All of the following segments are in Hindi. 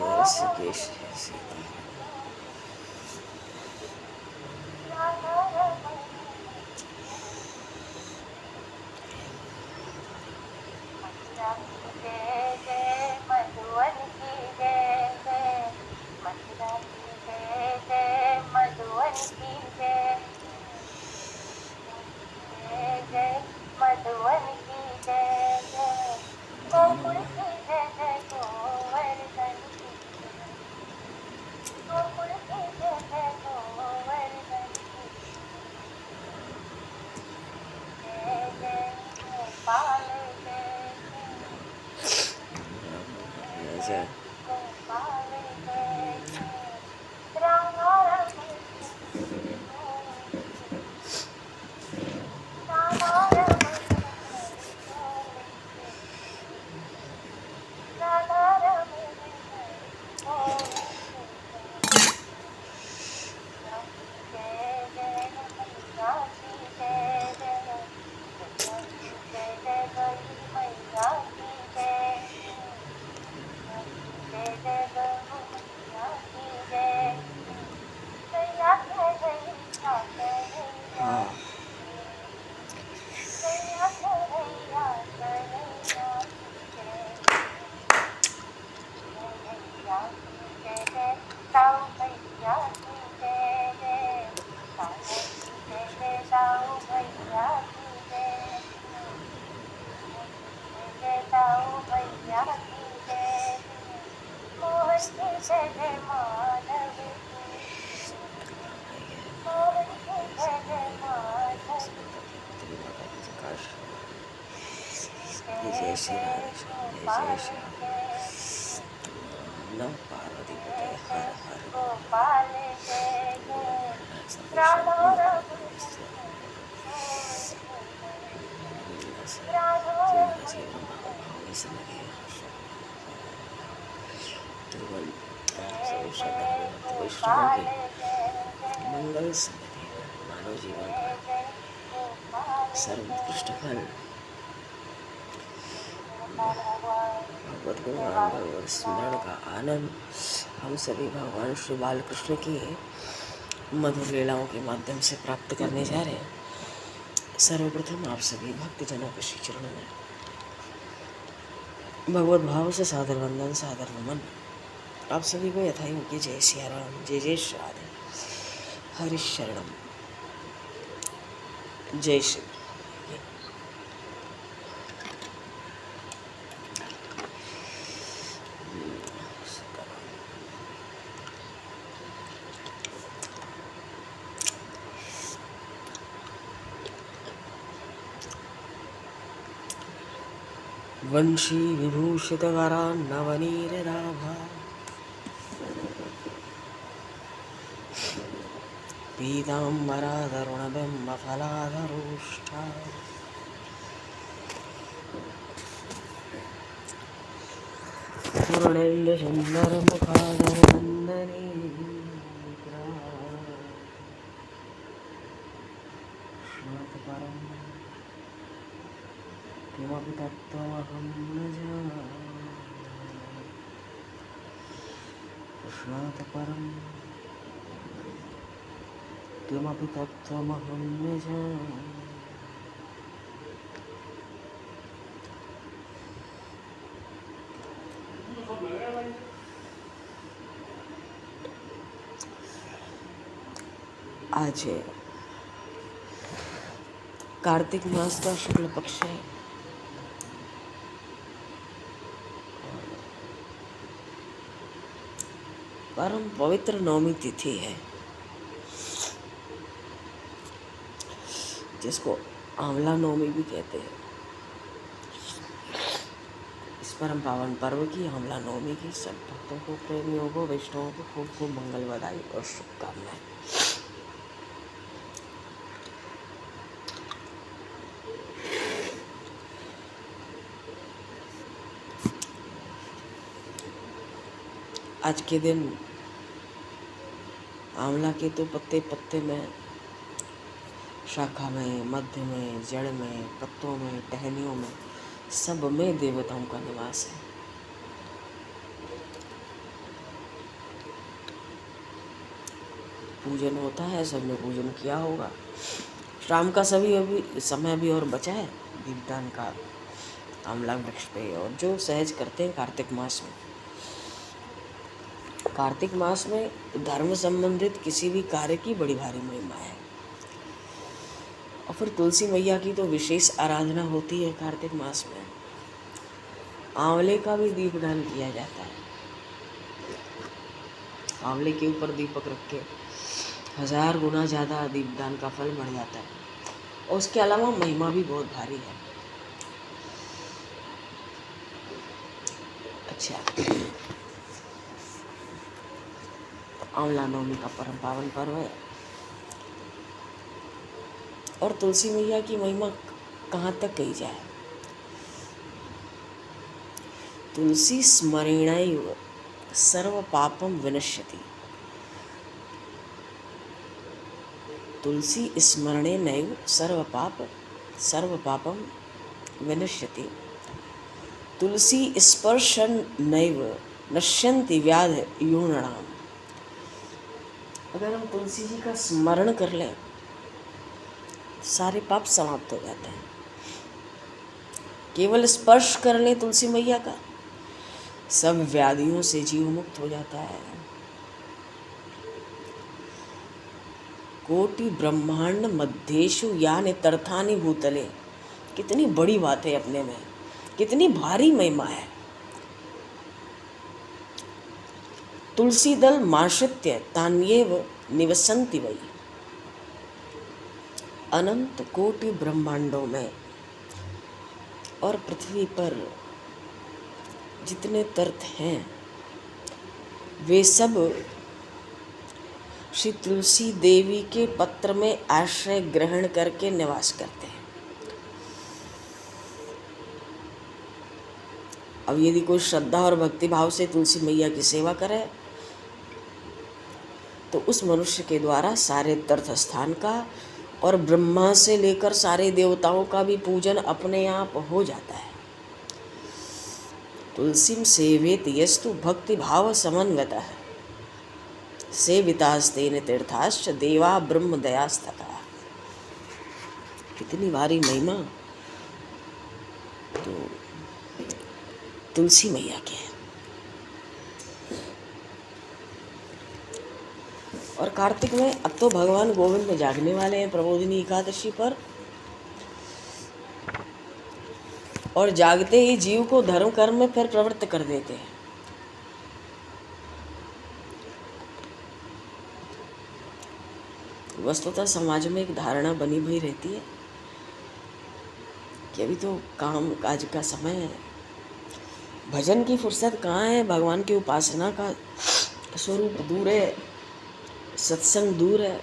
ऋषिकेश है सीता। जय हाँ जय श्री राधे श्याम, जय जय श्री राम। नम पार्वती पते हर हर वैष्णव के मंगल समिति मानव जीवन का सर्वोत्कृष्ट फल भगवत गुणगान भगवत स्मरण का आनंद हम सभी भगवान श्री बालकृष्ण की मधुर लीलाओं के माध्यम से प्राप्त करने जा रहे हैं। सर्वप्रथम आप सभी भक्तजनों के श्री चरणों में भगवत भाव से सादर वंदन, सादर नमन। आप सभी को यथायोग्य जय सिया राम, जय जय श्री राधे, हरि शरणम, जय श्री। वंशी विभूषित वरा नवनीरदाभा पीताम्बराधरुणबिम्बफलाधरोष्ठा पूर्णेन्दुसुन्दरमुखादरवन्दनी श्रुतपरम् किमपि तत्त्वमहं न जाने, कृष्णातपरं किमपि तत्त्वमहं न जाने। आज कार्तिक मास का शुक्ल पक्ष है। परम पवित्र नवमी तिथि है, जिसको आंवला नवमी भी कहते हैं। इस परम पावन पर्व की आंवला नवमी की सब भक्तों को, प्रेमियों को, वैष्णवों को खूब खूब मंगल बधाई और शुभकामनाएं। आज के दिन आंवला के तो पत्ते पत्ते में, शाखा में, मध्य में, जड़ में, पत्तों में, टहनियों में, सब में देवताओं का निवास है। पूजन होता है, सबने पूजन किया होगा। शाम का सभी अभी समय भी और बचा है दीपदान का आंवला वृक्ष पे, और जो सहज करते हैं कार्तिक मास में। कार्तिक मास में धर्म संबंधित किसी भी कार्य की बड़ी भारी महिमा है। और फिर तुलसी मैया की तो विशेष आराधना होती है कार्तिक मास में। आंवले का भी दीपदान किया जाता है। आंवले के ऊपर दीपक रख के 1000 गुना ज़्यादा दीपदान का फल बढ़ जाता है। और उसके अलावा महिमा भी बहुत भारी है। अच्छा, आंवला नवमी का परम पावन पर्व है। और तुलसी मैया की महिमा कहाँ तक कही जाए। तुलसी स्मरणैव सर्व पापम विनश्यति। तुलसी स्मरणे नैव सर्व पापम विनश्यति। तुलसी स्पर्शन नैव नश्यन्ति व्याध यूणाम। अगर हम तुलसी जी का स्मरण कर लें, सारे पाप समाप्त हो जाते हैं। केवल स्पर्श कर लें तुलसी मैया का, सब व्याधियों से जीव मुक्त हो जाता है। कोटि ब्रह्मांड मध्येषु यानि तीर्थानि भूतले। कितनी बड़ी बात है अपने में, कितनी भारी महिमा है। तुलसी दल माश्रित्य तान्येव निवसन्ति वै। अनंत कोटि ब्रह्मांडों में और पृथ्वी पर जितने तीर्थ हैं, वे सब श्री तुलसी देवी के पत्र में आश्रय ग्रहण करके निवास करते हैं। अब यदि कोई श्रद्धा और भक्ति भाव से तुलसी मैया की सेवा करे, तो उस मनुष्य के द्वारा सारे तीर्थ स्थान का और ब्रह्मा से लेकर सारे देवताओं का भी पूजन अपने आप हो जाता है। तुलसीम सेवेत यस्तु भक्ति भाव समन्वितः सेवितास्तेन तीर्थाश्च देवा ब्रह्म दयास्तथा। कितनी भारी महिमा तो तुलसी मैया की है। और कार्तिक में अब तो भगवान गोविंद जागने वाले हैं प्रबोधिनी एकादशी पर, और जागते ही जीव को धर्म कर्म में फिर प्रवृत्त कर देते हैं। वस्तुतः समाज में एक धारणा बनी हुई रहती है कि अभी तो काम काज का समय है, भजन की फुर्सत कहाँ है, भगवान की उपासना का स्वरूप दूर है, सत्संग दूर है।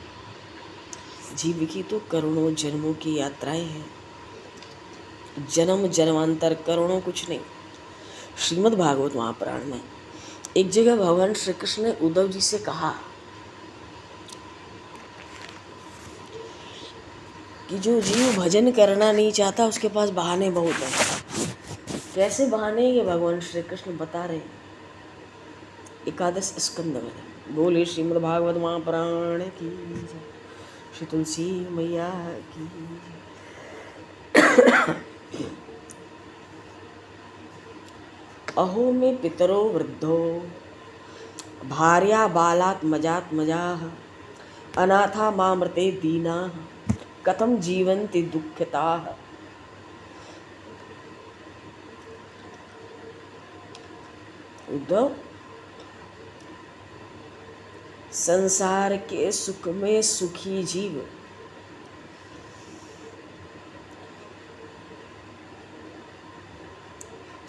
जीव की तो करोड़ों जन्मों की यात्राएं हैं, जन्म जन्मांतर करोड़ों कुछ नहीं। श्रीमद् भागवत महापुराण में एक जगह भगवान श्री कृष्ण ने उद्धव जी से कहा कि जो जीव भजन करना नहीं चाहता उसके पास बहाने बहुत हैं। कैसे बहाने ये भगवान श्री कृष्ण बता रहे हैं 11 स्कंद में। बोले श्रीमद् भागवत महापुराण की जय, श्री तुलसी मैया की। अहो में पितरो वृद्धो भार्या बालात्मजात्मजाः अनाथा मामृते दीनाः कथम जीवन्ति दुःखिताः। उद्धव, संसार के सुख में सुखी जीव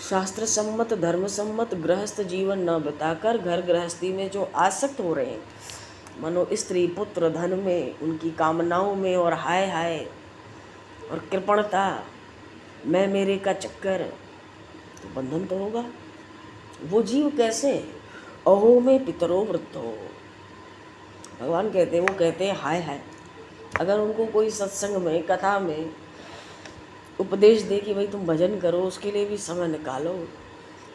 शास्त्र सम्मत धर्म सम्मत गृहस्थ जीवन न बिताकर घर गृहस्थी में जो आसक्त हो रहे हैं, मनो स्त्री पुत्र धन में, उनकी कामनाओं में, और हाय हाय और कृपणता, मैं मेरे का चक्कर, तो बंधन तो होगा। वो जीव कैसे? अहो में पितरो वृद्धो। भगवान कहते हैं, वो कहते हैं हाय हाय। अगर उनको कोई सत्संग में कथा में उपदेश दे कि भाई तुम भजन करो, उसके लिए भी समय निकालो,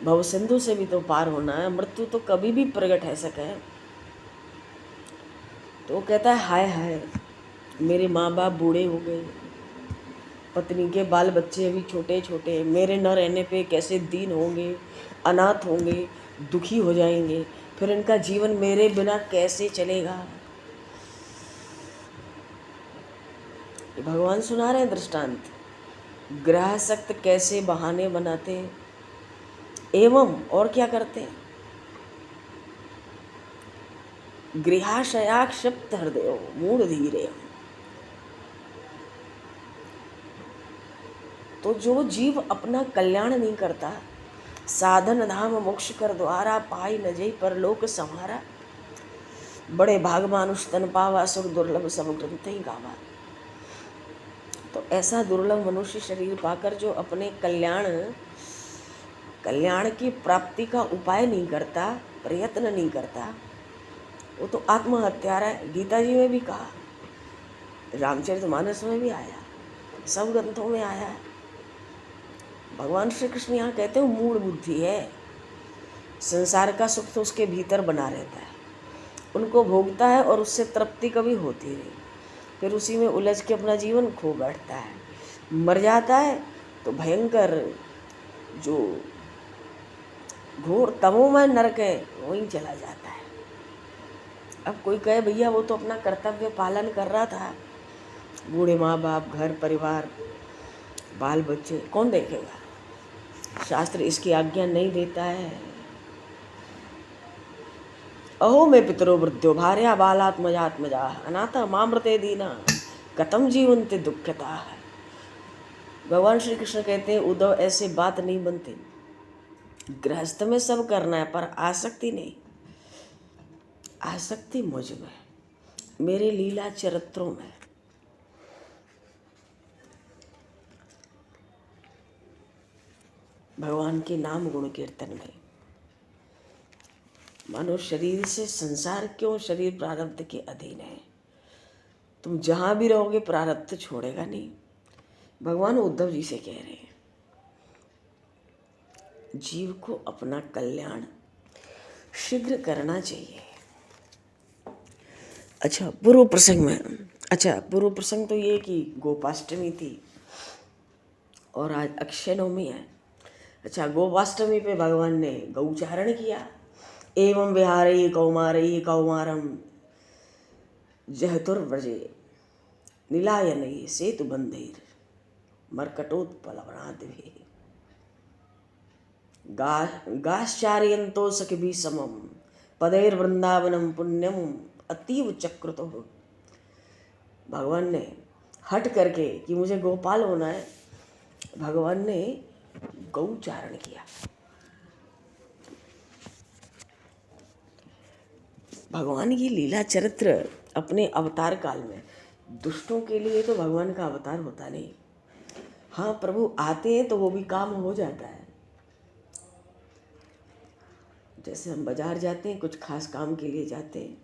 भव सिंधु से भी तो पार होना है, मृत्यु तो कभी भी प्रकट है सके, तो वो कहता है हाय हाय, मेरे माँ बाप बूढ़े हो गए, पत्नी के बाल बच्चे अभी छोटे छोटे, मेरे न रहने पे कैसे दीन होंगे, अनाथ होंगे, दुखी हो जाएंगे, फिर इनका जीवन मेरे बिना कैसे चलेगा। ये भगवान सुना रहे हैं दृष्टांत। ग्रहसक्त कैसे बहाने बनाते हैं एवं और क्या करते हैं। गृहाशया क्षिप्त हृदय मूढ़ धीरे। तो जो जीव अपना कल्याण नहीं करता, साधन धाम मोक्ष कर द्वारा, पाई न जई परलोक संहारा, बड़े भाग मानुष तन पावा, सुर दुर्लभ सब ग्रंथ ही गावा। तो ऐसा दुर्लभ मनुष्य शरीर पाकर जो अपने कल्याण की प्राप्ति का उपाय नहीं करता, प्रयत्न नहीं करता, वो तो आत्महत्यारा है। गीता जी में भी कहा, रामचरितमानस में भी आया, सब ग्रंथों में आया है। भगवान श्री कृष्ण यहाँ कहते हैं मूढ़ बुद्धि है। संसार का सुख तो उसके भीतर बना रहता है, उनको भोगता है और उससे तृप्ति कभी होती नहीं, फिर उसी में उलझ के अपना जीवन खो बैठता है, मर जाता है तो भयंकर जो घोर तमोमय नरक है वहीं चला जाता है। अब कोई कहे भैया वो तो अपना कर्तव्य पालन कर रहा था, बूढ़े माँ बाप, घर परिवार, बाल बच्चे कौन देखेगा, शास्त्र इसकी आज्ञा नहीं देता है। अहो में पितरो वृद्धो भार्या बालात्मजात्मजा अनाथा मामृते दीना कतम जीवनते दुखता है। भगवान श्री कृष्ण कहते हैं उद्धव ऐसे बात नहीं बनती। गृहस्थ में सब करना है पर आसक्ति नहीं, आसक्ति मुझ में, मेरे लीला चरित्रों में। भगवान के नाम गुण कीर्तन में। मानो शरीर से संसार क्यों, शरीर प्रारब्ध के अधीन है, तुम जहां भी रहोगे प्रारब्ध छोड़ेगा नहीं। भगवान उद्धव जी से कह रहे हैं जीव को अपना कल्याण शीघ्र करना चाहिए। अच्छा पूर्व प्रसंग तो ये कि गोपाष्टमी थी और आज अक्षय नवमी है। अच्छा, गोपाष्टमी पे भगवान ने गौचारण किया। एवं विहारई कौमारई कौमारम जहतुर्व्रजे नीलायनई सेतु बंधेर मर्कटोत्पलवनादिभिः गाश्चार्यन्तो सखिभिः समम पदैर्वृंदावनम पुण्यम अतीव चक्रतो। भगवान ने हट करके कि मुझे गोपाल होना है, भगवान ने गौचारण किया। भगवान की लीला चरित्र अपने अवतार काल में दुष्टों के लिए तो भगवान का अवतार होता नहीं। हाँ, प्रभु आते हैं तो वो भी काम हो जाता है। जैसे हम बाजार जाते हैं, कुछ खास काम के लिए जाते हैं,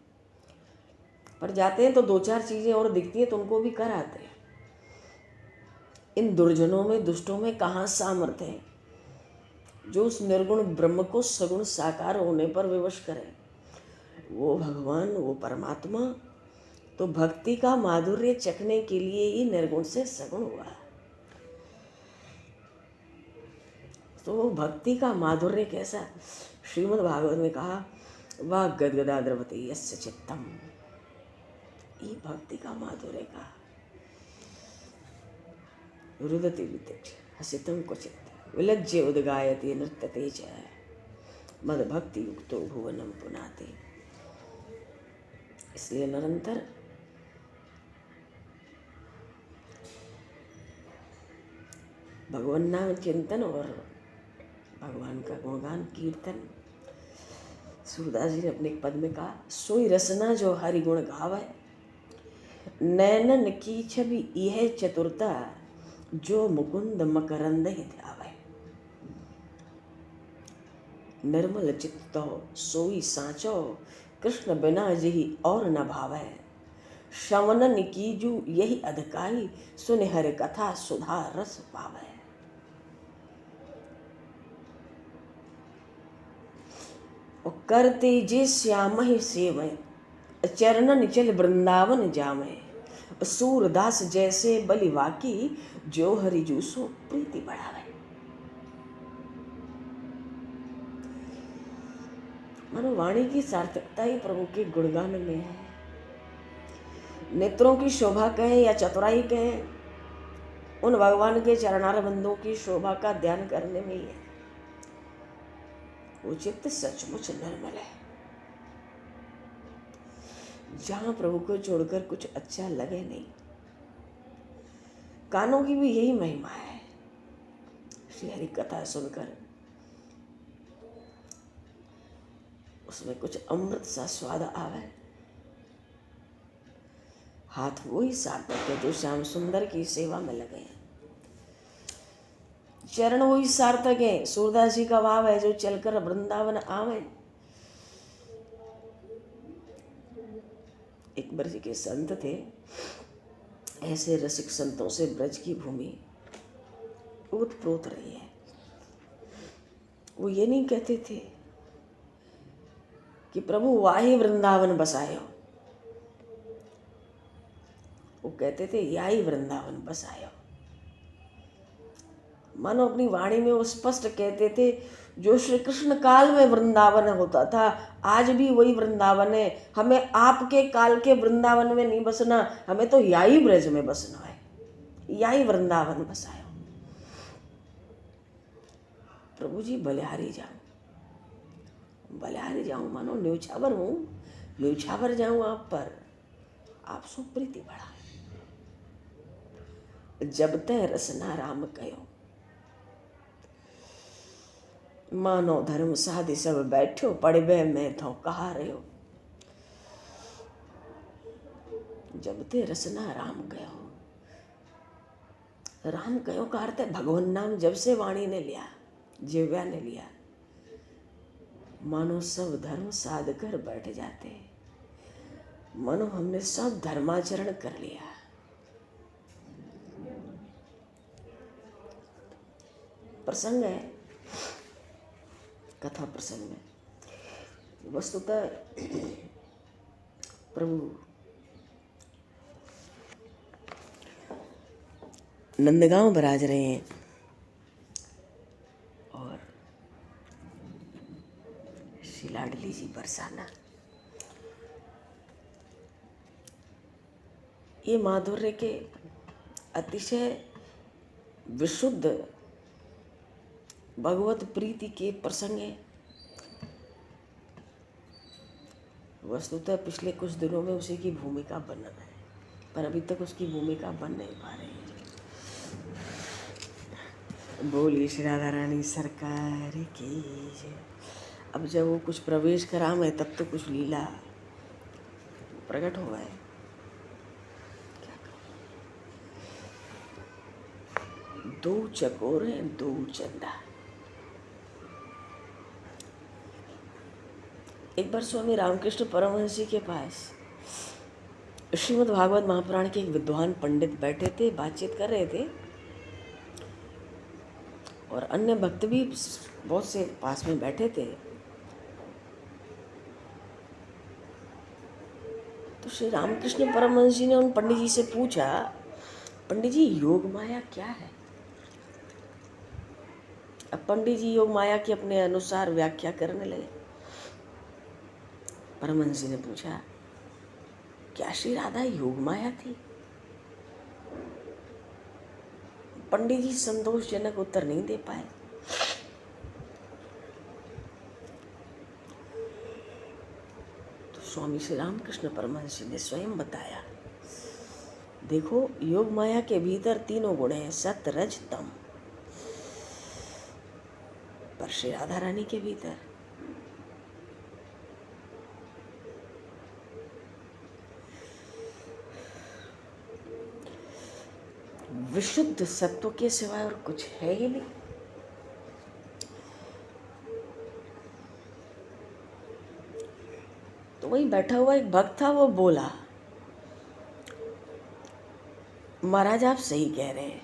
पर जाते हैं तो दो चार चीज़ें और दिखती हैं तो उनको भी कर आते हैं। इन दुर्जनों में, दुष्टों में कहाँ सामर्थ्य है जो उस निर्गुण ब्रह्म को सगुण साकार होने पर विवश करे। वो भगवान, वो परमात्मा तो भक्ति का माधुर्य चखने के लिए ही निर्गुण से सगुण हुआ। तो वो भक्ति का माधुर्य कैसा, श्रीमद् भागवत में कहा वह गदगदा द्रवती यस्य चित्तम, ये भक्ति का माधुर्य का रुदति वितिच हसितम क्वचित् विलज्य उद्गायति नृत्यते च मद भक्ति युक्तो भुवनम पुनाते। इसलिए निरंतर भगवान नाम चिंतन और भगवान का गुणगान कीर्तन। सूरदास जी ने अपने एक पद में कहा सोई रसना जो हरि गुण गावे, नैनन की छवि यह चतुरता जो मुकुंद मकरंद ही ध्यावे। निर्मल चित्तो सोई साचो कृष्ण बिना जही और न भावे। श्रवणन कीजू यही अधिकाई सुन हर कथा सुधा रस पावे। और करते जे श्याम ही सेवय चरणन चल वृंदावन जामे, सूरदास जैसे बलिवाकी, जो हरि जूसो प्रीति बढ़ावे। मानो वाणी की सार्थकता ही प्रभु के गुणगान में है। नेत्रों की शोभा कहें या चतुराई कहें, उन भगवान के चरणार बंदों की शोभा का ध्यान करने में ही है। वो चित्त सचमुच निर्मल है। जहां प्रभु को छोड़कर कुछ अच्छा लगे नहीं। कानों की भी यही महिमा है। श्री हरि कथा सुनकर उसमें कुछ अमृत सा स्वाद आवे। हाथ वही सार्थक है जो श्याम सुंदर की सेवा में लगे हैं। चरण वही सार्थक है, सूरदास जी का भाव है, जो चलकर वृंदावन आवे। एक ब्रज के संत थे, ऐसे रसिक संतों से ब्रज की भूमि ओतप्रोत रही है। वो ये नहीं कहते थे कि प्रभु वाही वृंदावन बसायो, वो कहते थे याही वृंदावन बसायो। मानो अपनी वाणी में वो स्पष्ट कहते थे, जो श्री कृष्ण काल में वृंदावन होता था, आज भी वही वृंदावन है। हमें आपके काल के वृंदावन में नहीं बसना, हमें तो याही ब्रज में बसना है। याही वृंदावन बसायो। प्रभु जी बलिहारी जाऊं, बलिहारी जाऊं, मानो न्यौछावर हूं, न्यौछावर जाऊं आप पर, आप सो प्रीति बढ़ा। जब तय रसना राम कयो, मानो धर्म साधि सब बैठो, पड़बे मैं थो कहा रहो। जब ते रसना राम कयो, राम कयो का अर्थ है भगवान नाम जब से वाणी ने लिया, जिव्या ने लिया, मानो सब धर्म साध कर बैठ जाते। मानो हमने सब धर्माचरण कर लिया। प्रसंग है, कथा प्रसंग में वस्तुतः प्रभु नंदगांव बराज रहे हैं और श्री लाडली जी बरसाना। ये माधुर्य के अतिशय विशुद्ध भगवत प्रीति के प्रसंग है। वस्तुतः पिछले कुछ दिनों में उसी की भूमिका बन है, पर अभी तक उसकी भूमिका बन नहीं पा रही है। बोली श्री राधा रानी सरकार की जय। अब जब वो कुछ प्रवेश करा में, तब तो कुछ लीला प्रकट हुआ है। दो चकोर हैं, दो चंदा। एक बार स्वामी रामकृष्ण परमहंस जी के पास श्रीमद् भागवत महापुराण के एक विद्वान पंडित बैठे थे, बातचीत कर रहे थे और अन्य भक्त भी बहुत से पास में बैठे थे। तो श्री रामकृष्ण परमहंस जी ने उन पंडित जी से पूछा, पंडित जी योग माया क्या है? अब पंडित जी योग माया की अपने अनुसार व्याख्या करने लगे। परमहंस जी ने पूछा, क्या श्री राधा योग माया थी? पंडित जी संतोषजनक उत्तर नहीं दे पाए। तो स्वामी श्री रामकृष्ण परमहंस जी ने स्वयं बताया, देखो योग माया के भीतर तीनों गुण हैं, सत रज तम। पर श्री राधा रानी के भीतर विशुद्ध सत्व के सिवाय और कुछ है ही नहीं। तो वही बैठा हुआ एक भक्त था, वो बोला, महाराज आप सही कह रहे हैं,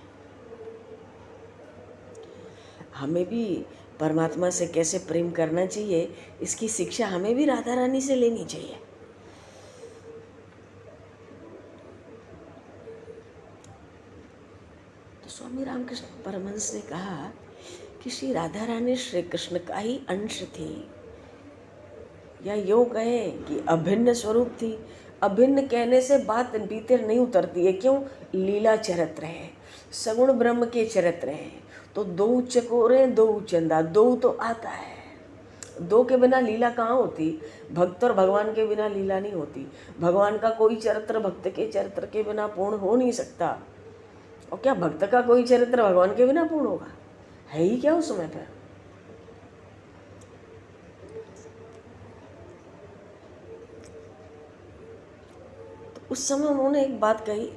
हमें भी परमात्मा से कैसे प्रेम करना चाहिए, इसकी शिक्षा हमें भी राधा रानी से लेनी चाहिए। स्वामी रामकृष्ण परमहंस ने कहा कि श्री राधा रानी श्री कृष्ण का ही अंश थी, या यूँ कहें कि अभिन्न स्वरूप थी। अभिन्न कहने से बात भीतर नहीं उतरती है। क्यों? लीला चरित्र है, सगुण ब्रह्म के चरित्र हैं। तो दो चकोरे दो चंदा, दो तो आता है। दो के बिना लीला कहाँ होती? भक्त और भगवान के बिना लीला नहीं होती। भगवान का कोई चरित्र भक्त के चरित्र के बिना पूर्ण हो नहीं सकता। और क्या भक्त का कोई चरित्र भगवान के बिना पूर्ण होगा? है ही क्या उस समय पर? तो उस समय उन्होंने एक बात कही,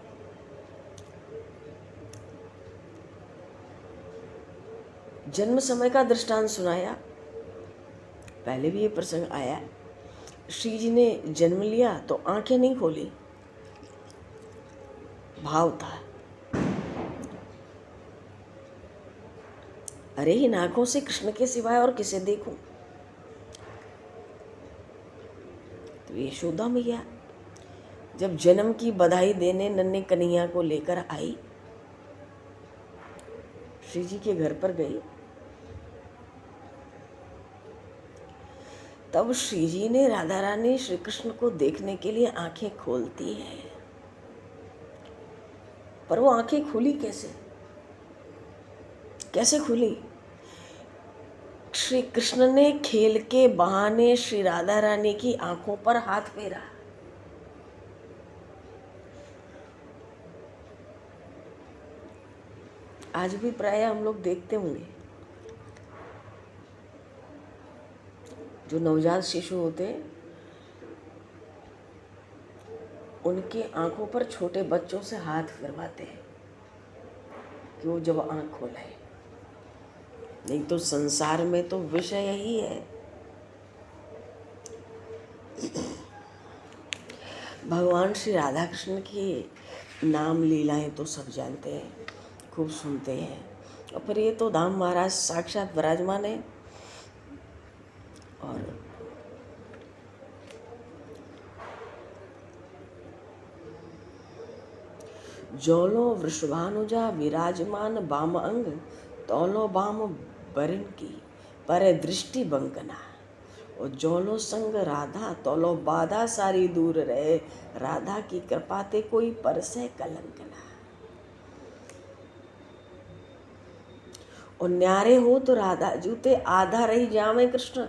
जन्म समय का दृष्टांत सुनाया। पहले भी ये प्रसंग आया। श्री जी ने जन्म लिया तो आंखें नहीं खोली, भाव था, अरे इन आंखों से कृष्ण के सिवाय और किसे देखूं। तो यशोदा मैया जब जन्म की बधाई देने नन्हे कन्हैया को लेकर आई, श्री जी के घर पर गई, तब श्री जी ने राधा रानी श्री कृष्ण को देखने के लिए आंखें खोलती हैं। पर वो आंखें खुली कैसे? कैसे खुली? श्री कृष्ण ने खेल के बहाने श्री राधा रानी की आंखों पर हाथ फेरा। आज भी प्राय हम लोग देखते होंगे, जो नवजात शिशु होते हैं उनकी आंखों पर छोटे बच्चों से हाथ फिरवाते हैं कि वो जब आंख खोले। नहीं तो संसार में तो विषय यही है। भगवान श्री राधा कृष्ण की नाम लीलाएं तो सब जानते हैं, खूब सुनते हैं। और फिर ये तो धाम महाराज साक्षात विराजमान है। और जौलो वृषभानुजा विराजमान बाम अंग, तौलो बाम बरन की पर दृष्टि बंकना। और जौलो संग राधा तौलो बाधा सारी दूर रहे, राधा की कृपा ते कोई परसे कलंकना। और न्यारे हो तो राधा जूते आधा रही जावे कृष्ण,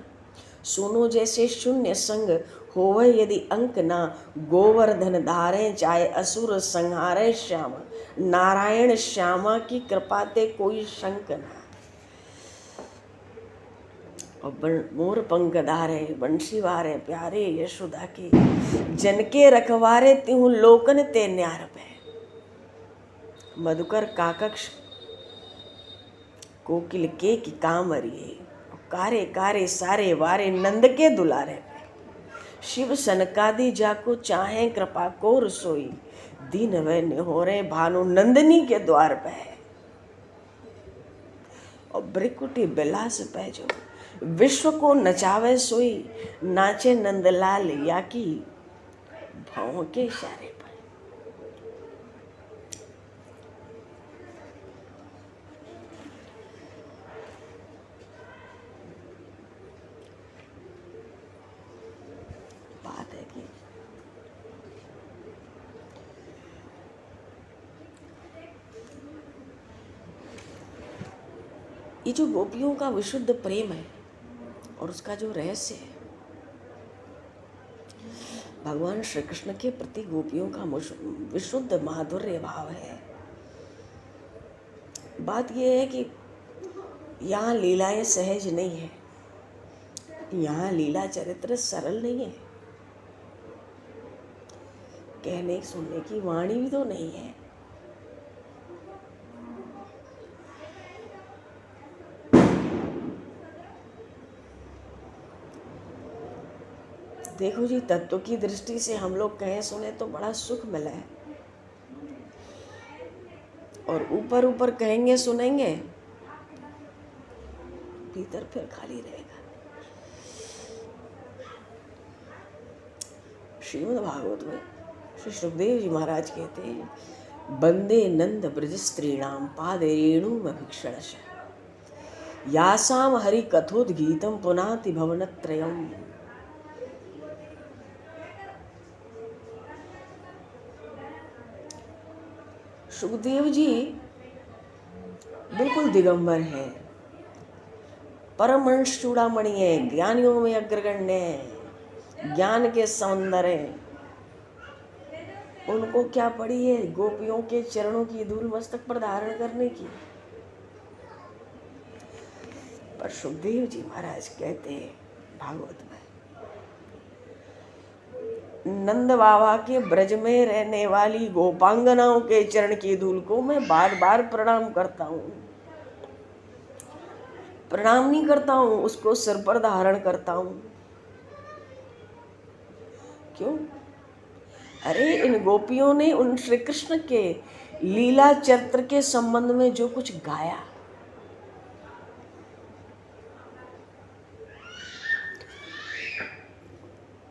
सुनो जैसे शून्य संग होवे यदि अंक ना। गोवर्धन धारे चाहे असुर संहारे श्याम, नारायण श्यामा की कृपा ते कोई शंक ना। और मोर पंख धारे बंशी वारे प्यारे यशोदा के, जनके रखवारे त्यों लोकन ते न्यार पे। मधुकर काकक्ष कोकिल के की कामरिए, कारे कारे सारे वारे नंद के दुलारे पे। शिव सनकादि जाको चाहे कृपा को रसोई, दीन वे निहोरे भानु नंदनी के द्वार पे। और ब्रिकुटी बिलास पे जो विश्व को नचावे सोई, नाचे नंदलाल या की भावों के इशारे पर। बात है कि ये जो गोपियों का विशुद्ध प्रेम है और उसका जो रहस्य है, भगवान श्री कृष्ण के प्रति गोपियों का विशुद्ध माधुर्य भाव है। बात यह है कि यहाँ लीलाएं सहज नहीं है, यहाँ लीला चरित्र सरल नहीं है, कहने सुनने की वाणी भी तो नहीं है। देखो जी, तत्व की दृष्टि से हम लोग कहें सुने तो बड़ा सुख मिला है, और ऊपर ऊपर कहेंगे सुनेंगे, भीतर फिर खाली रहेगा। श्रीमद् भागवत में श्री सुखदेव जी महाराज कहते हैं वंदे नंद ब्रज स्त्रीणाम पादे रेणुमभीक्षणश यासाम हरि कथोद्गीतम पुनाति भवनत्रयम्। सुखदेव जी बिल्कुल दिगंबर है, परमहंस चूड़ामणि है, ज्ञानियों में अग्रगण्य है, ज्ञान के समंदर है। उनको क्या पड़ी है गोपियों के चरणों की धूल मस्तक पर धारण करने की। पर सुखदेव जी महाराज कहते हैं भागवत में, नंद बाबा के ब्रज में रहने वाली गोपांगनाओं के चरण की धूल को मैं बार बार प्रणाम करता हूँ। प्रणाम नहीं करता हूँ, उसको सिर पर धारण करता हूँ। क्यों? अरे इन गोपियों ने उन श्री कृष्ण के लीला चरित्र के संबंध में जो कुछ गाया,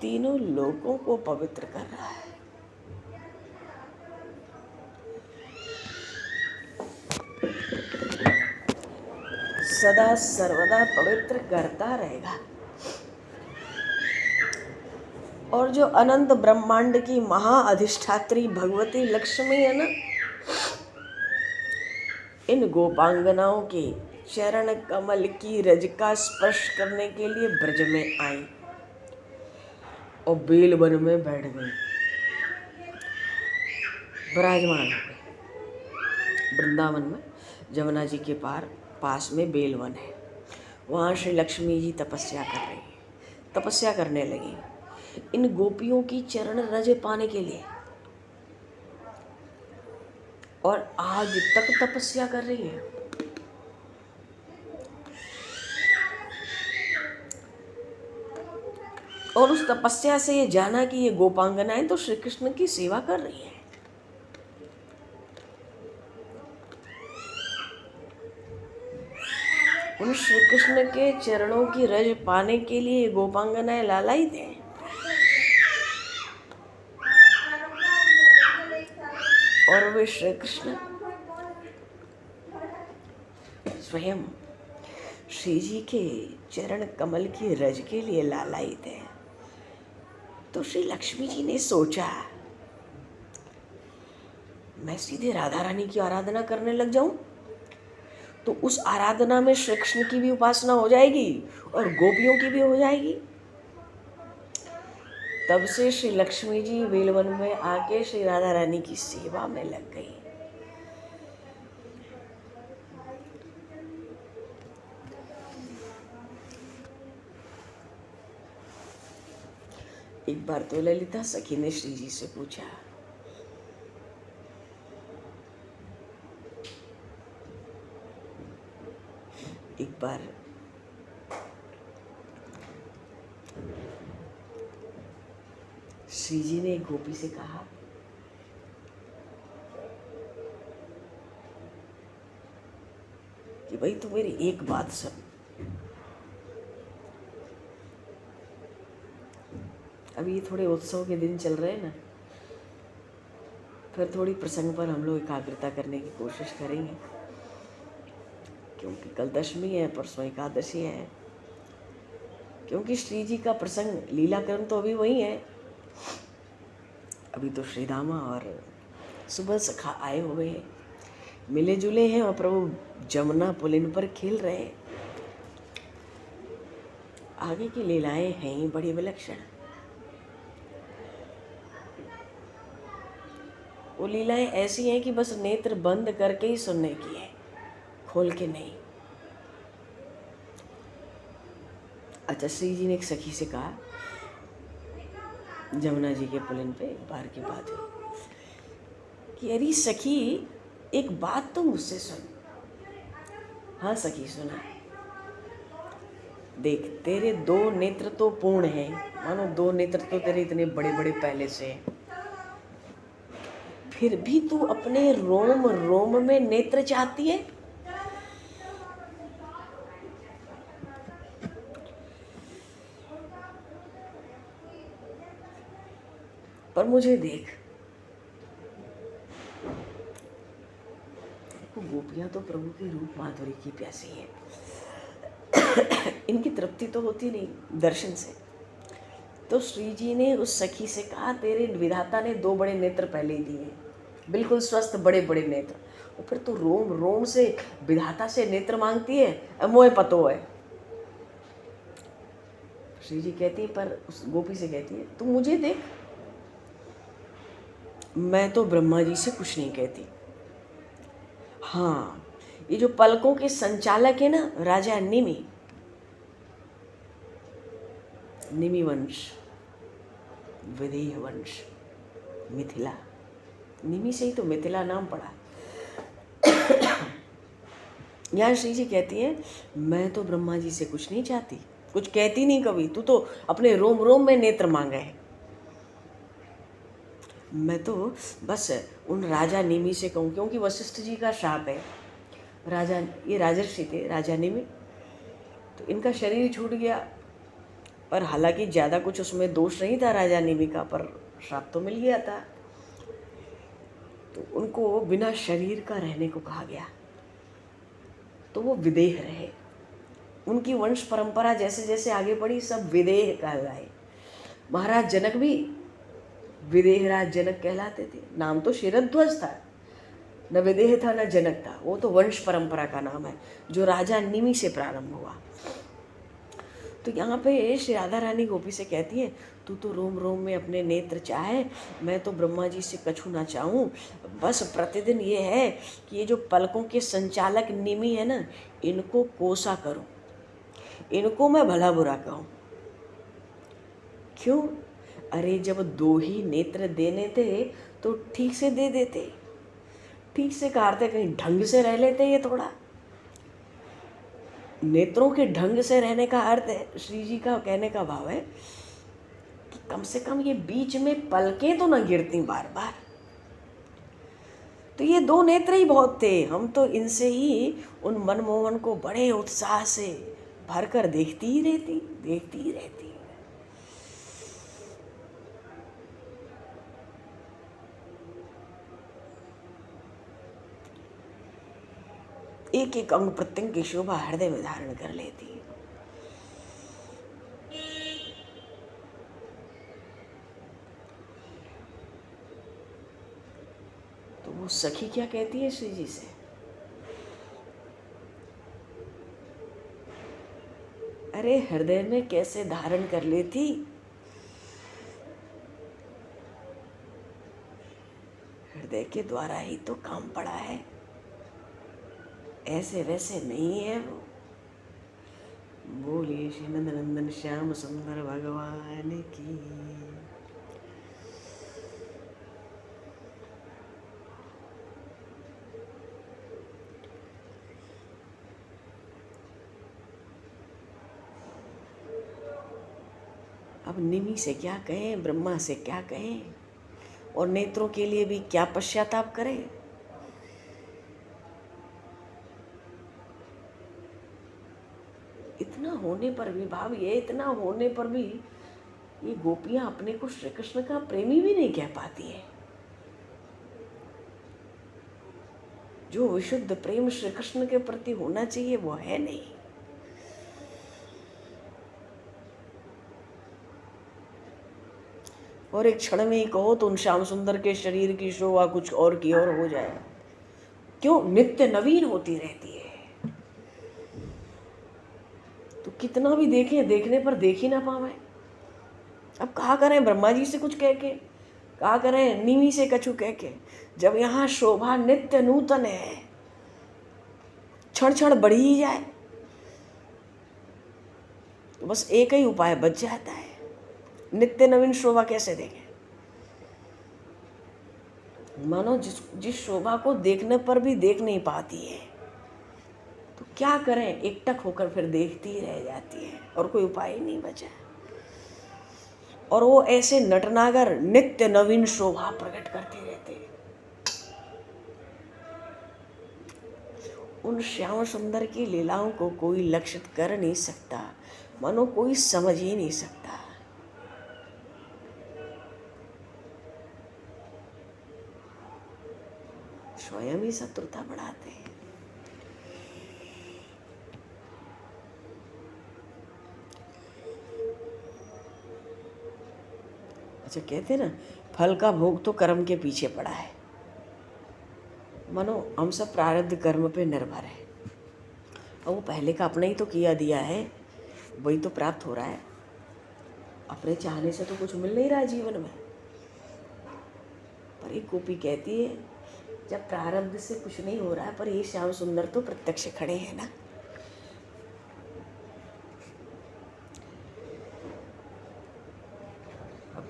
तीनों लोगों को पवित्र कर रहा है। सदा सर्वदा पवित्र करता रहेगा। और जो अनंत ब्रह्मांड की महाअधिष्ठात्री भगवती लक्ष्मी है ना, इन गोपांगनाओं के चरण कमल की रज का स्पर्श करने के लिए ब्रज में आई और बेल वन में बैठ गई, विराजमान हो गई। वृंदावन में जमुना जी के पास में बेल वन है, वहाँ श्री लक्ष्मी जी तपस्या कर रही है, तपस्या करने लगी इन गोपियों की चरण रज पाने के लिए, और आज तक तपस्या कर रही है। और उस तपस्या से ये जाना कि ये गोपांगनाएं तो श्री कृष्ण की सेवा कर रही हैं। उन श्री कृष्ण के चरणों की रज पाने के लिए ये गोपांगनाएं लालायित हैं। और वे श्री कृष्ण स्वयं श्री जी के चरण कमल की रज के लिए लालायित है। तो श्री लक्ष्मी जी ने सोचा मैं सीधे राधा रानी की आराधना करने लग जाऊं, तो उस आराधना में श्री कृष्ण की भी उपासना हो जाएगी और गोपियों की भी हो जाएगी। तब से श्री लक्ष्मी जी बेलवन में आके श्री राधा रानी की सेवा में लग गई। एक बार तो ललिता सखी ने श्री जी से पूछा, एक बार श्री जी ने एक गोपी से कहा कि भाई तू मेरी एक बात सुन, अभी ये थोड़े उत्सव के दिन चल रहे हैं ना, फिर थोड़ी प्रसंग पर हम लोग एकाग्रता करने की कोशिश करेंगे, क्योंकि कल दशमी है, परसों एकादशी है। क्योंकि श्री जी का प्रसंग लीलाकरण तो अभी वही है, अभी तो श्री दामा और सुबह सखा आए हुए हैं, मिले जुले हैं और प्रभु जमुना पुलिन पर खेल रहे हैं। आगे की लीलाएं हैं ही बड़ी विलक्षण। वो लीलाएं ऐसी हैं कि बस नेत्र बंद करके ही सुनने की है, खोल के नहीं। अच्छा, श्री जी ने एक सखी से कहा, जमुना जी के पुलिन पे एक बार की बात है कि अरे सखी एक बात तो मुझसे सुन। हाँ सखी सुना। देख तेरे दो नेत्र तो पूर्ण हैं, मानो दो नेत्र तो तेरे इतने बड़े बड़े पहले से हैं, फिर भी तू अपने रोम रोम में नेत्र चाहती है। पर मुझे देख, गोपियाँ तो प्रभु के रूप माधुरी की प्यासी हैं। इनकी तृप्ति तो होती नहीं दर्शन से। तो श्री जी ने उस सखी से कहा, तेरे विधाता ने 2 बड़े नेत्र पहले ही दिए, बिल्कुल स्वस्थ बड़े बड़े नेत्र, और फिर तो रोम रोम से विधाता से नेत्र मांगती है, मोए पतो है। श्री जी कहती है, पर उस गोपी से कहती है, तू मुझे देख, मैं तो ब्रह्मा जी से कुछ नहीं कहती। हाँ, ये जो पलकों के संचालक है ना, राजा निमि, निमि वंश, विदेह वंश, मिथिला, निमि से ही तो मिथिला नाम पड़ा। यहाँ श्री जी कहती है, मैं तो ब्रह्मा जी से कुछ नहीं चाहती, कुछ कहती नहीं कभी, तू तो अपने रोम रोम में नेत्र मांगे है। मैं तो बस उन राजा निमि से कहूँ, क्योंकि वशिष्ठ जी का शाप है। राजा, ये राजर्षि थे, राजा निमि, तो इनका शरीर छूट गया, पर हालांकि ज़्यादा कुछ उसमें दोष नहीं था राजा निमि का, पर श्राप तो मिल गया था। तो उनको बिना शरीर का रहने को कहा गया, तो वो विदेह रहे। उनकी वंश परंपरा जैसे जैसे आगे बढ़ी, सब विदेह कहलाए। महाराज जनक भी विदेह राज जनक कहलाते थे। नाम तो शिरध्वज था, न विदेह था न जनक था, वो तो वंश परंपरा का नाम है जो राजा निमि से प्रारंभ हुआ। तो यहाँ पे श्री राधा रानी गोपी से कहती है, तू तो रोम रोम में अपने नेत्र चाहे, मैं तो ब्रह्मा जी से कछु ना चाहूँ। बस प्रतिदिन ये है कि ये जो पलकों के संचालक निमि है ना, इनको कोसा करूँ, इनको मैं भला बुरा कहूँ। क्यों? अरे जब 2 ही नेत्र देने थे तो ठीक से दे देते, ठीक से काटते, कहीं ढंग से रह लेते। ये थोड़ा नेत्रों के ढंग से रहने का अर्थ है, श्री जी का कहने का भाव है कि कम से कम ये बीच में पलकें तो न गिरती बार बार। तो ये 2 नेत्र ही बहुत थे, हम तो इनसे ही उन मनमोहन को बड़े उत्साह से भरकर देखती ही रहती। एक एक अंग प्रत्यंग की शोभा हृदय में धारण कर लेती। तो वो सखी क्या कहती है श्री जी से, अरे हृदय में कैसे धारण कर लेती, हृदय के द्वारा ही तो काम पड़ा है, ऐसे वैसे नहीं है वो। बोलिए श्री नंद नंदन श्याम सुंदर भगवान की। अब निमि से क्या कहें, ब्रह्मा से क्या कहें, और नेत्रों के लिए भी क्या पश्चाताप करें। इतना होने पर भी, भाव ये, इतना होने पर भी ये गोपियां अपने को श्री कृष्ण का प्रेमी भी नहीं कह पाती है। जो विशुद्ध प्रेम श्री कृष्ण के प्रति होना चाहिए वो है नहीं। और एक क्षण में ही कहो तो उन श्याम सुंदर के शरीर की शोभा कुछ और की और हो जाए। क्यों? नित्य नवीन होती रहती है। तो कितना भी देखें, देखने पर देख ही ना पावे। अब कहा करें ब्रह्मा जी से कुछ कह के, कहा करें निमि से कछु कह के, जब यहाँ शोभा नित्य नूतन है, क्षण क्षण बढ़ ही जाए, तो बस एक ही उपाय बच जाता है, नित्य नवीन शोभा कैसे देखें। मानो जिस शोभा को देखने पर भी देख नहीं पाती है, तो क्या करें, एकटक होकर फिर देखती ही रह जाती है, और कोई उपाय ही नहीं बचा। और वो ऐसे नटनागर नित्य नवीन शोभा प्रकट करते रहते हैं। उन श्याम सुंदर की लीलाओं को कोई लक्षित कर नहीं सकता, मानो कोई समझ ही नहीं सकता। स्वयं ही शत्रुता बढ़ाते हैं। अच्छा, कहते हैं ना, फल का भोग तो कर्म के पीछे पड़ा है। मानो हम सब प्रारब्ध कर्म पे निर्भर है, और वो पहले का अपने ही तो किया दिया है, वही तो प्राप्त हो रहा है। अपने चाहने से तो कुछ मिल नहीं रहा जीवन में। पर एक गोपी कहती है, जब प्रारब्ध से कुछ नहीं हो रहा है, पर ये श्याम सुंदर तो प्रत्यक्ष खड़े हैं ना।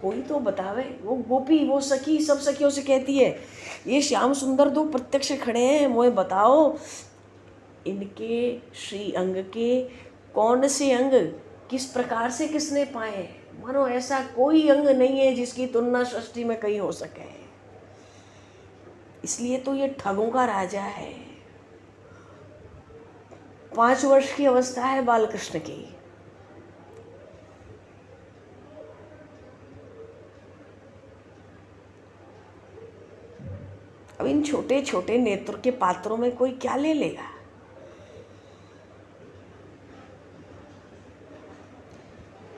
कोई तो बतावे। वो गोपी, वो सखी, सब सखियों से कहती है, ये श्याम सुंदर दो प्रत्यक्ष खड़े हैं, मुझे बताओ इनके श्री अंग के कौन से अंग किस प्रकार से किसने पाए। मानो ऐसा कोई अंग नहीं है जिसकी तुलना सृष्टि में कहीं हो सके। इसलिए तो ये ठगों का राजा है। 5 वर्ष की अवस्था है बालकृष्ण की। अब इन छोटे छोटे नेत्र के पात्रों में कोई क्या ले लेगा।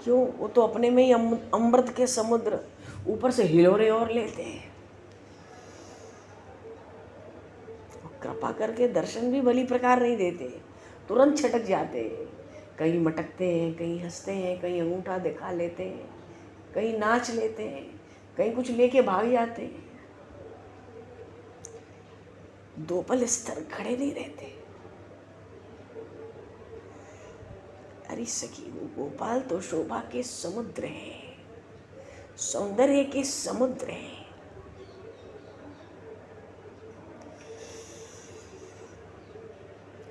क्यों, वो तो अपने में ही अमृत के समुद्र ऊपर से हिलोरे और लेते हैं। कृपा करके दर्शन भी भली प्रकार नहीं देते, तुरंत छटक जाते हैं। कहीं मटकते हैं, कहीं हंसते हैं, कहीं अंगूठा दिखा लेते हैं, कहीं नाच लेते हैं, कहीं कुछ लेके भाग जाते हैं। 2 पल स्तर खड़े नहीं रहते। अरे सखी, वो गोपाल तो शोभा के समुद्र हैं, सौंदर्य के समुद्र हैं।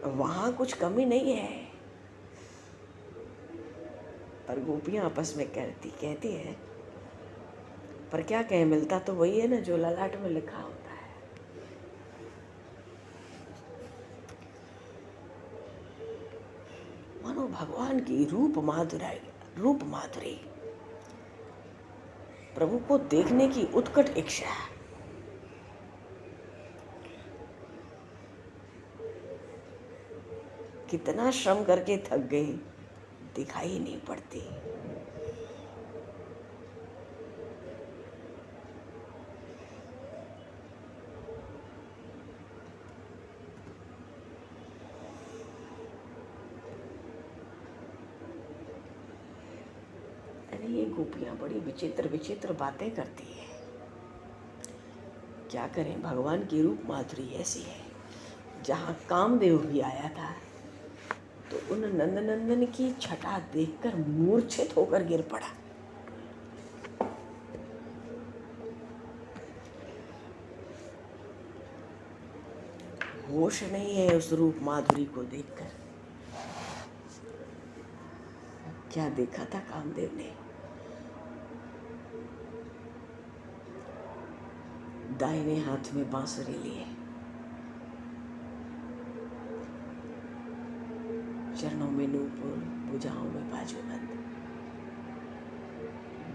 वहां कुछ कमी नहीं है। पर गोपियां आपस में कहती हैं, पर क्या कहें, मिलता तो वही है ना जो ललाट में लिखा होता है। मानो भगवान की रूप माधुरी, प्रभु को देखने की उत्कट इच्छा। कितना श्रम करके थक गई, दिखाई नहीं पड़ती। अरे ये गोपियां बड़ी विचित्र विचित्र बातें करती है। क्या करें, भगवान की रूप माधुरी ऐसी है। जहाँ कामदेव भी आया था तो उन नंदनंदन की छटा देखकर मूर्छित होकर गिर पड़ा। होश नहीं है उस रूप माधुरी को देखकर। क्या देखा था कामदेव ने। दाहिने हाथ में बांसुरी लिए, चरणों में नूपुर, भुजाओं में बाजूबंद।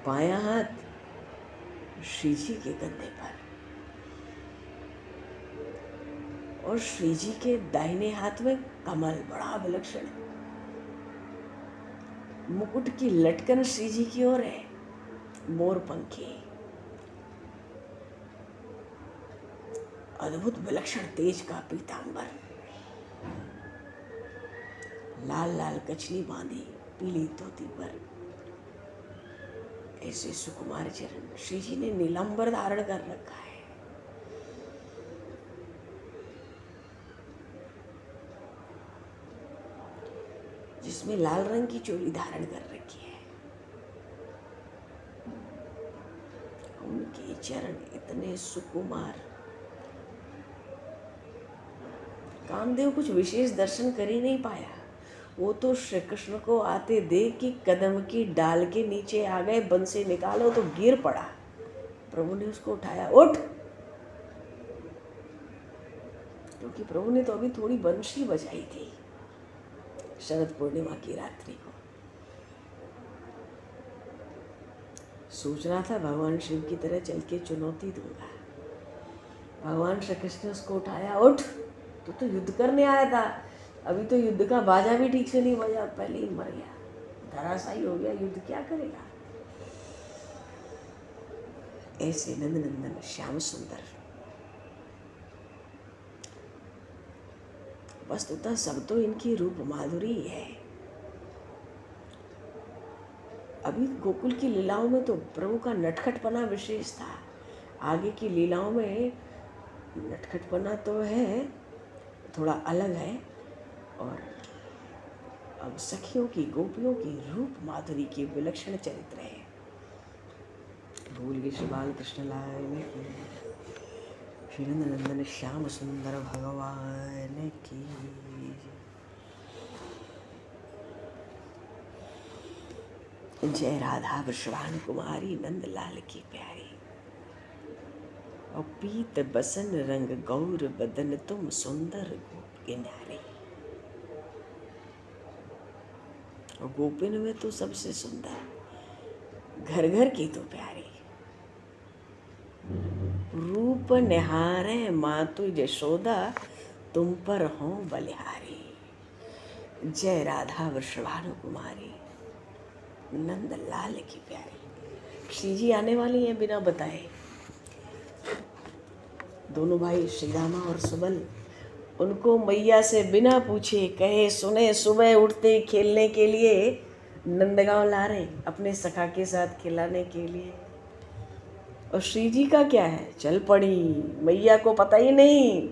बायां हाथ श्री जी के कंधे पर, और श्री जी के दाहिने हाथ में कमल, बड़ा विलक्षण। मुकुट की लटकन श्री जी की ओर है, मोर पंखी, अद्भुत विलक्षण तेज का पीतांबर, लाल लाल कचली बांधी पीली धोती पर। ऐसे सुकुमार चरण श्री जी ने नीलांबर धारण कर रखा है। जिसमें लाल रंग की चोली धारण कर रखी है। उनके चरण इतने सुकुमार। कामदेव कुछ विशेष दर्शन कर ही नहीं पाया। वो तो श्री कृष्ण को आते देख कि कदम की डाल के नीचे आ गए, बंसी निकालो तो गिर पड़ा। प्रभु ने उसको उठाया, उठ। क्योंकि प्रभु ने तो अभी थोड़ी बंशी बजाई थी शरद पूर्णिमा की रात्रि को। सोच रहा था भगवान शिव की तरह चल के चुनौती दूंगा। भगवान श्री कृष्ण ने उसको उठाया, उठ, तू तो युद्ध करने आया था, अभी तो युद्ध का बाजा भी ठीक से नहीं बजा, पहले ही मर गया, धराशायी हो गया। युद्ध क्या करेगा। ऐसे नंद नंदन श्याम सुंदर। वस्तुतः सब तो इनकी रूप माधुरी है। अभी गोकुल की लीलाओं में तो प्रभु का नटखटपना विशेष था। आगे की लीलाओं में नटखटपना तो है, थोड़ा अलग है। और अब सखियों की, गोपियों की रूप माधुरी के विलक्षण चरित्र है। भूल गए श्री बाल कृष्ण लाल की, श्री नंद नंदन श्याम सुंदर भगवान की। जय राधा वृषभानु कुमारी नंद लाल की प्यारी। और पीत बसन रंग गौर बदन तुम सुंदर गोप के नारी। और गोपिन में तो सबसे सुंदर, घर घर की तो प्यारी। रूप निहारे मातु यशोदा, तुम पर हो बलिहारी। जय राधा वृषभानु कुमारी नंद लाल की प्यारी। श्री जी आने वाली हैं बिना बताए। दोनों भाई श्रीरामा और सुबल उनको मैया से बिना पूछे कहे सुने सुबह उठते खेलने के लिए नंदगांव ला रहे, अपने सखा के साथ खिलाने के लिए। और श्री जी का क्या है, चल पड़ी, मैया को पता ही नहीं।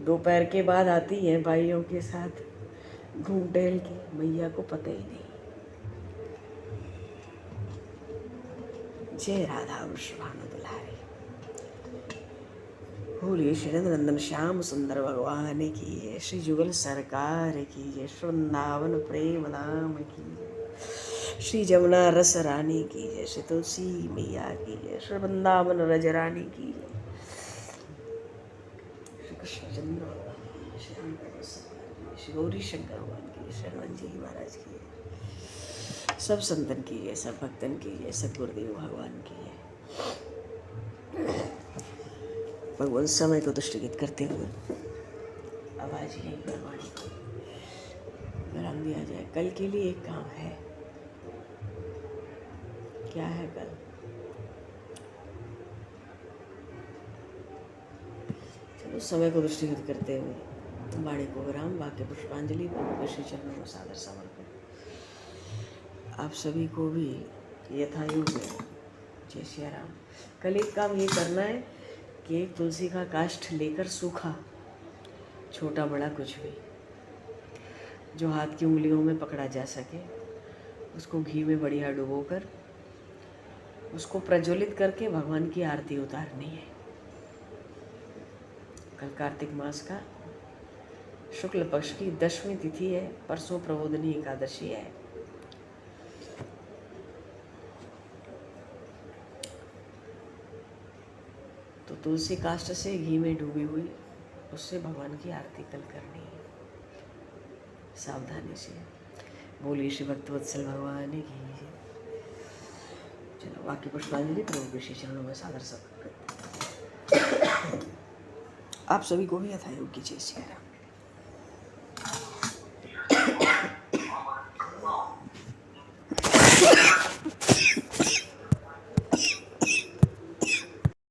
दोपहर के बाद आती हैं भाइयों के साथ घूम टहल के, मैया को पता ही नहीं। जय राधा वृषभानु दुलारी। बोलिए श्री नंदन श्याम सुंदर भगवान की जय। श्री जुगल सरकार की जय। श्री वृंदावन प्रेम धाम की जय। श्री जमुना रस रानी की जय। श्री तुलसी मैया की जय। श्री वृंदावन रज रानी की जय। श्री कृष्ण चंद्र भगवान, श्री गौरी शंकर भगवान की जय। श्री हनुमान जी महाराज की जय। सब संतन की जय, सब भक्तन की जय, सब गुरुदेव भगवान की जय। भगवान समय को दृष्टिगत करते हुए आवाज यही भगवान को विराम दिया जाए। कल के लिए एक काम है। क्या है कल? चलो समय को दृष्टिगत करते हुए वाणी को विराम, वाक्य पुष्पांजलि, प्रभु श्री चरणों में सादर समर्पण। आप सभी को भी यथायोग्य जय श्री राम। कल एक काम ये करना है कि एक तुलसी का काष्ठ लेकर सूखा, छोटा बड़ा कुछ भी, जो हाथ की उंगलियों में पकड़ा जा सके, उसको घी में बढ़िया डुबोकर उसको प्रज्वलित करके भगवान की आरती उतारनी है। कल कार्तिक मास का शुक्ल पक्ष की 10वीं तिथि है, परसों प्रबोधनी एकादशी है। तो तुलसी काष्ठ से घी में डूबी हुई उससे भगवान की आरती कल करनी है, सावधानी से। बोलिए श्री भक्तवत्सल भगवान की जय। चलो वाक्य पुष्पांजलि, प्रभु श्री चरणों में सादर समर्पण। आप सभी को भी यथायोग्य जय श्री राम।